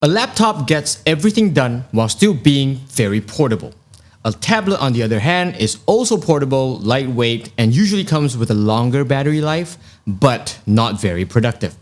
A laptop gets everything done while still being very portable. A tablet, on the other hand, is also portable, lightweight, and usually comes with a longer battery life, but not very productive.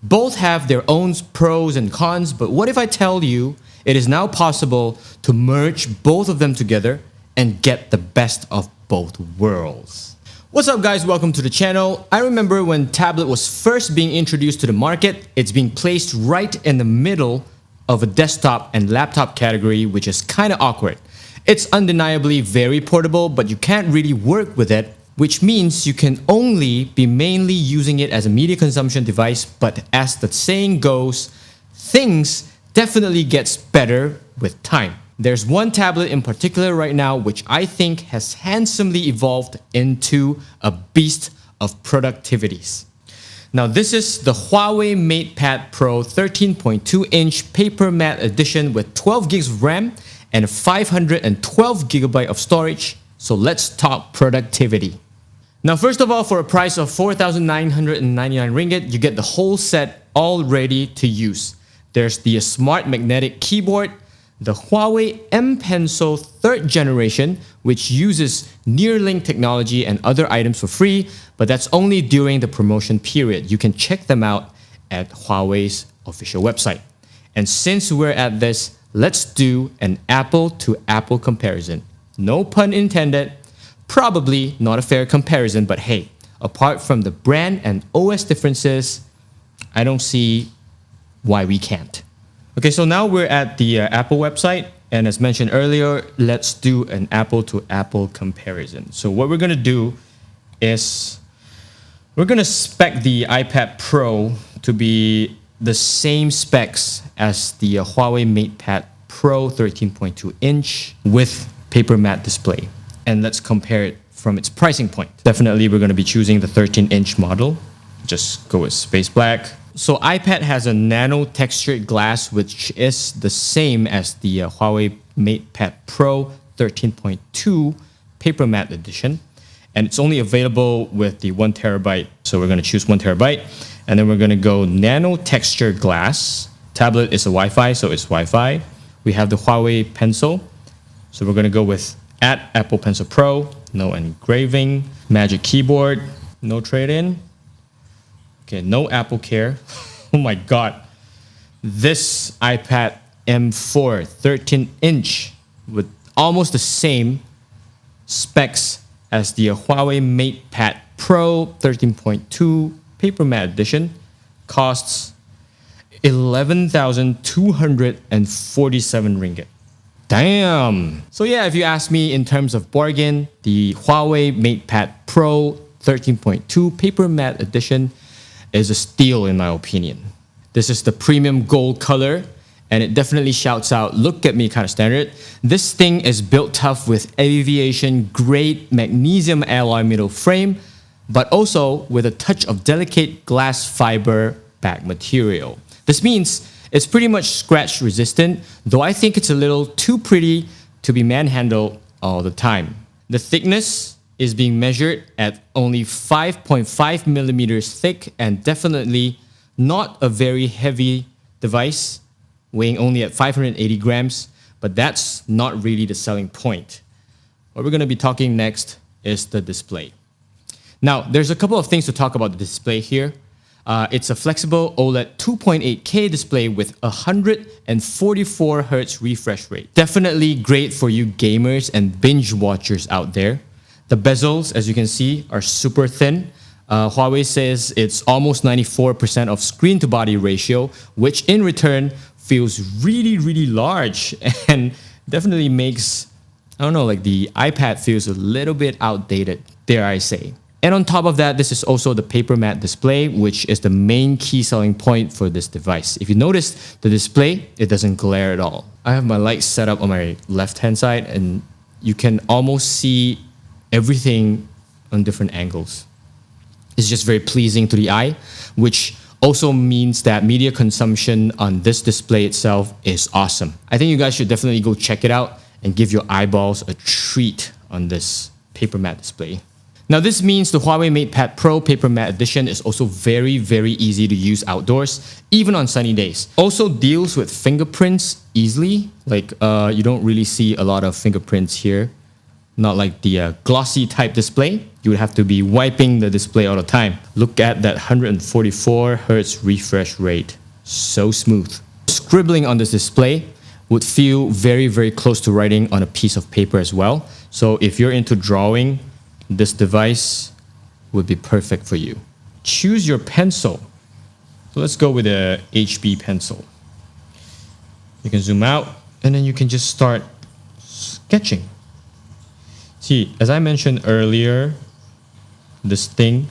Both have their own pros and cons, but what if I tell you it is now possible to merge both of them together and get the best of both worlds? What's up guys, welcome to the channel. I remember when tablet was first being introduced to the market, it's being placed right in the middle of a desktop and laptop category, which is kind of awkward. It's undeniably very portable, but you can't really work with it, which means you can only be mainly using it as a media consumption device. But as the saying goes, things definitely gets better with time. There's one tablet in particular right now which I think has handsomely evolved into a beast of productivities. Now this is the Huawei Matepad Pro 13.2-inch Papermatte edition with 12 gigs of RAM and 512 GB of storage. So let's talk productivity. Now first of all, for a price of 4,999 ringgit, you get the whole set all ready to use. There's the smart magnetic keyboard, the Huawei M Pencil 3rd generation, which uses Neuralink technology and other items for free, but that's only during the promotion period. You can check them out at Huawei's official website. And since we're at this, let's do an apple-to-apple comparison. No pun intended, probably not a fair comparison, but hey, apart from the brand and OS differences, I don't see why we can't. Okay, so now we're at the Apple website, and as mentioned earlier, let's do an apple-to-apple comparison. So what we're gonna do is we're gonna spec the iPad Pro to be the same specs as the Huawei Matepad Pro 13.2-inch with Papermatte display. And let's compare it from its pricing point. Definitely we're gonna be choosing the 13-inch model. Just go with space black. So iPad has a nano textured glass, which is the same as the Huawei Matepad Pro 13.2 Papermatte edition. And it's only available with the 1 terabyte. So we're gonna choose 1 terabyte. And then we're gonna go nano textured glass. Tablet is a Wi-Fi, so it's Wi-Fi. We have the Huawei Pencil. So we're gonna go with at Apple Pencil Pro, no engraving, Magic Keyboard, no trade-in. Okay, no Apple Care. Oh my God. This iPad M4 13-inch with almost the same specs as the Huawei Matepad Pro 13.2 Papermatte edition costs 11,247 ringgit. Damn. So yeah, if you ask me in terms of bargain, the Huawei Matepad Pro 13.2 Papermatte edition is a steal in my opinion. This is the premium gold color, and it definitely shouts out, look at me kind of standard. This thing is built tough with aviation grade magnesium alloy middle frame, but also with a touch of delicate glass fiber back material. This means it's pretty much scratch resistant, though I think it's a little too pretty to be manhandled all the time. The thickness is being measured at only 5.5 millimeters thick, and definitely not a very heavy device, weighing only at 580 grams, but that's not really the selling point. What we're gonna be talking next is the display. Now, there's a couple of things to talk about the display here. It's a flexible OLED 2.8K display with 144 Hz refresh rate. Definitely great for you gamers and binge watchers out there. The bezels, as you can see, are super thin. Huawei says it's almost 94% of screen-to-body ratio, which in return feels really, really large and definitely makes, I don't know, like the iPad feels a little bit outdated, dare I say. And on top of that, this is also the Papermatte display, which is the main key selling point for this device. If you notice the display, it doesn't glare at all. I have my lights set up on my left-hand side, and you can almost see everything on different angles. It's just very pleasing to the eye, which also means that media consumption on this display itself is awesome. I think you guys should definitely go check it out and give your eyeballs a treat on this Papermatte display. Now this means the Huawei Matepad Pro Papermatte Edition is also very, very easy to use outdoors, even on sunny days. Also deals with fingerprints easily, like you don't really see a lot of fingerprints here. Not like the glossy type display. You would have to be wiping the display all the time. Look at that 144 Hz refresh rate. So smooth. Scribbling on this display would feel very, very close to writing on a piece of paper as well. So if you're into drawing, this device would be perfect for you. Choose your pencil. So let's go with a HB pencil. You can zoom out and then you can just start sketching. See, as I mentioned earlier, this thing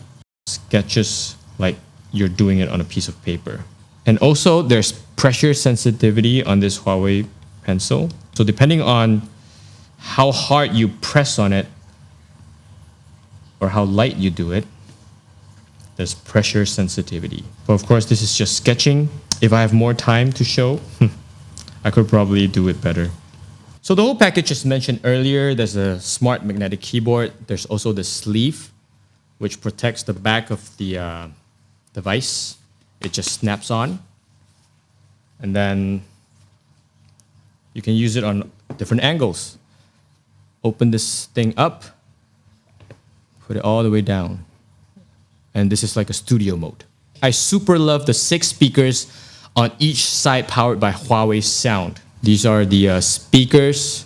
sketches like you're doing it on a piece of paper. And also there's pressure sensitivity on this Huawei pencil. So depending on how hard you press on it or how light you do it, there's pressure sensitivity. But of course, this is just sketching. If I have more time to show, I could probably do it better. So the whole package, as mentioned earlier, there's a smart magnetic keyboard. There's also the sleeve, which protects the back of the device. It just snaps on. And then you can use it on different angles. Open this thing up, put it all the way down. And this is like a studio mode. I super love the 6 speakers on each side powered by Huawei Sound. These are the speakers,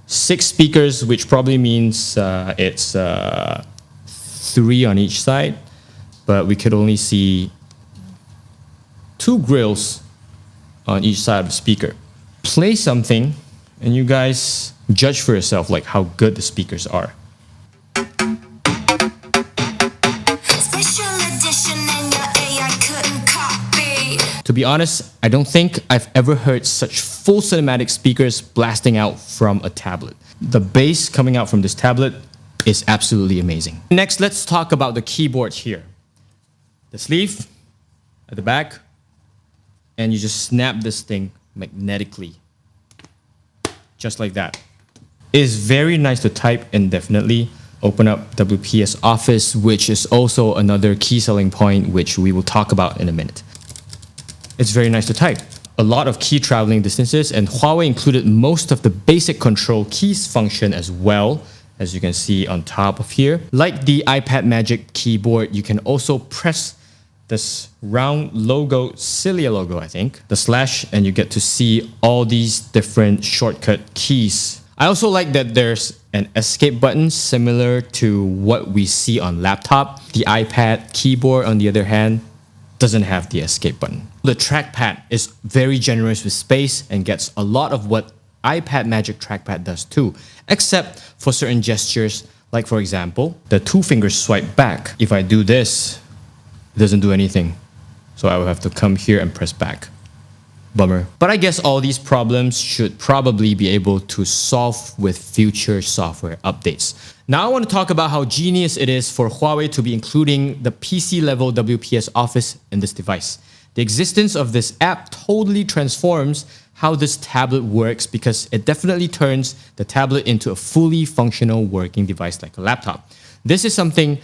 6 speakers, which probably means it's 3 on each side, but we could only see 2 grills on each side of the speaker. Play something and you guys judge for yourself like how good the speakers are. To be honest, I don't think I've ever heard such full cinematic speakers blasting out from a tablet. The bass coming out from this tablet is absolutely amazing. Next, let's talk about the keyboard here. The sleeve at the back, and you just snap this thing magnetically, just like that. It is very nice to type indefinitely. Open up WPS Office, which is also another key selling point, which we will talk about in a minute. It's very nice to type. A lot of key traveling distances, and Huawei included most of the basic control keys function as well, as you can see on top of here. Like the iPad Magic keyboard, you can also press this round logo, Cilia logo, I think, the slash, and you get to see all these different shortcut keys. I also like that there's an escape button similar to what we see on laptop. The iPad keyboard, on the other hand, doesn't have the escape button. The trackpad is very generous with space and gets a lot of what iPad Magic Trackpad does too, except for certain gestures, like for example, the 2-finger swipe back. If I do this, it doesn't do anything. So I will have to come here and press back. Bummer. But I guess all these problems should probably be able to solve with future software updates. Now I want to talk about how genius it is for Huawei to be including the PC-level WPS Office in this device. The existence of this app totally transforms how this tablet works because it definitely turns the tablet into a fully functional working device like a laptop. This is something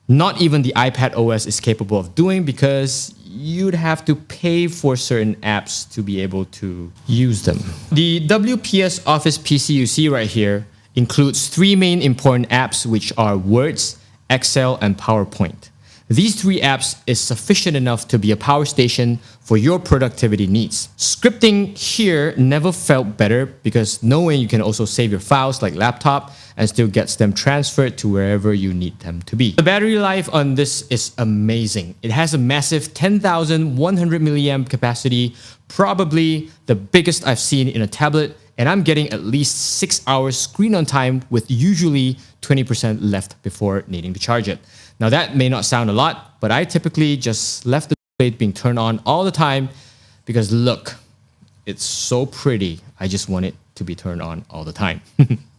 not even the iPad OS is capable of doing because you'd have to pay for certain apps to be able to use them. The WPS Office PC you see right here includes 3 main important apps, which are Words, Excel, and PowerPoint. These 3 apps is sufficient enough to be a power station for your productivity needs. Scripting here never felt better because knowing you can also save your files like laptop and still gets them transferred to wherever you need them to be. The battery life on this is amazing. It has a massive 10,100 milliamp capacity, probably the biggest I've seen in a tablet, and I'm getting at least 6 hours screen on time with usually 20% left before needing to charge it. Now that may not sound a lot, but I typically just left the display being turned on all the time because look, it's so pretty. I just want it to be turned on all the time.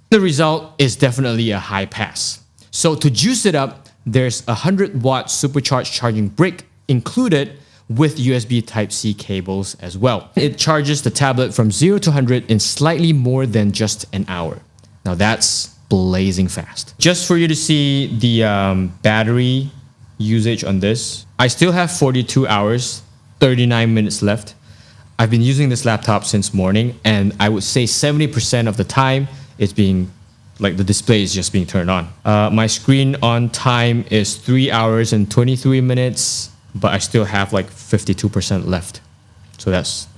The result is definitely a high pass. So to juice it up, there's a 100-watt supercharged charging brick included with USB Type-C cables as well. It charges the tablet from 0 to 100 in slightly more than just an hour. Now that's blazing fast. Just for you to see the battery usage on this, I still have 42 hours, 39 minutes left. I've been using this laptop since morning, and I would say 70% of the time it's being, like the display is just being turned on. My screen on time is 3 hours and 23 minutes, but I still have like 52% left. So that's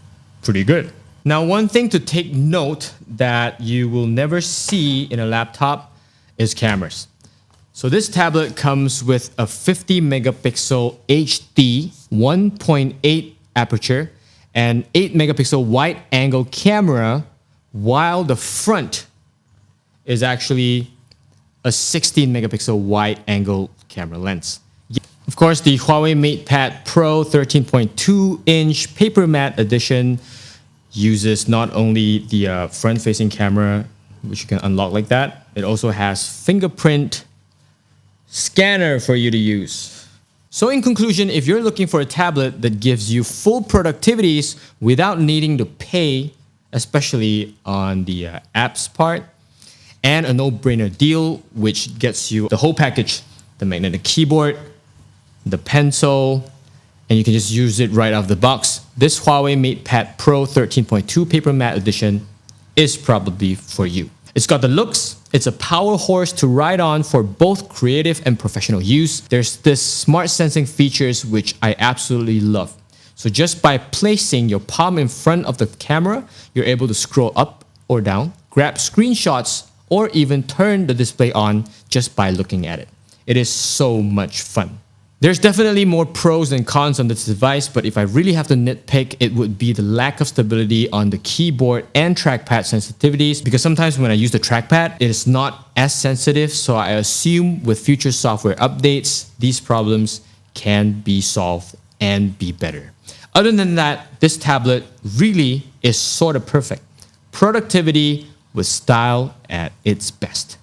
pretty good. Now, one thing to take note that you will never see in a laptop is cameras. So this tablet comes with a 50 megapixel HD 1.8 aperture and 8 megapixel wide angle camera, while the front is actually a 16 megapixel wide angle camera lens. Of course, the Huawei Matepad Pro 13.2 inch Papermatte edition uses not only the front-facing camera, which you can unlock like that, it also has fingerprint scanner for you to use. So in conclusion, if you're looking for a tablet that gives you full productivities without needing to pay, especially on the apps part, and a no-brainer deal, which gets you the whole package, the magnetic keyboard, the pencil, and you can just use it right out of the box, this Huawei Matepad Pro 13.2 Papermatte edition is probably for you. It's got the looks, it's a power horse to ride on for both creative and professional use. There's this smart sensing features which I absolutely love. So just by placing your palm in front of the camera, you're able to scroll up or down, grab screenshots, or even turn the display on just by looking at it. It is so much fun. There's definitely more pros than cons on this device, but if I really have to nitpick, it would be the lack of stability on the keyboard and trackpad sensitivities, because sometimes when I use the trackpad, it is not as sensitive, so I assume with future software updates, these problems can be solved and be better. Other than that, this tablet really is sort of perfect. Productivity with style at its best.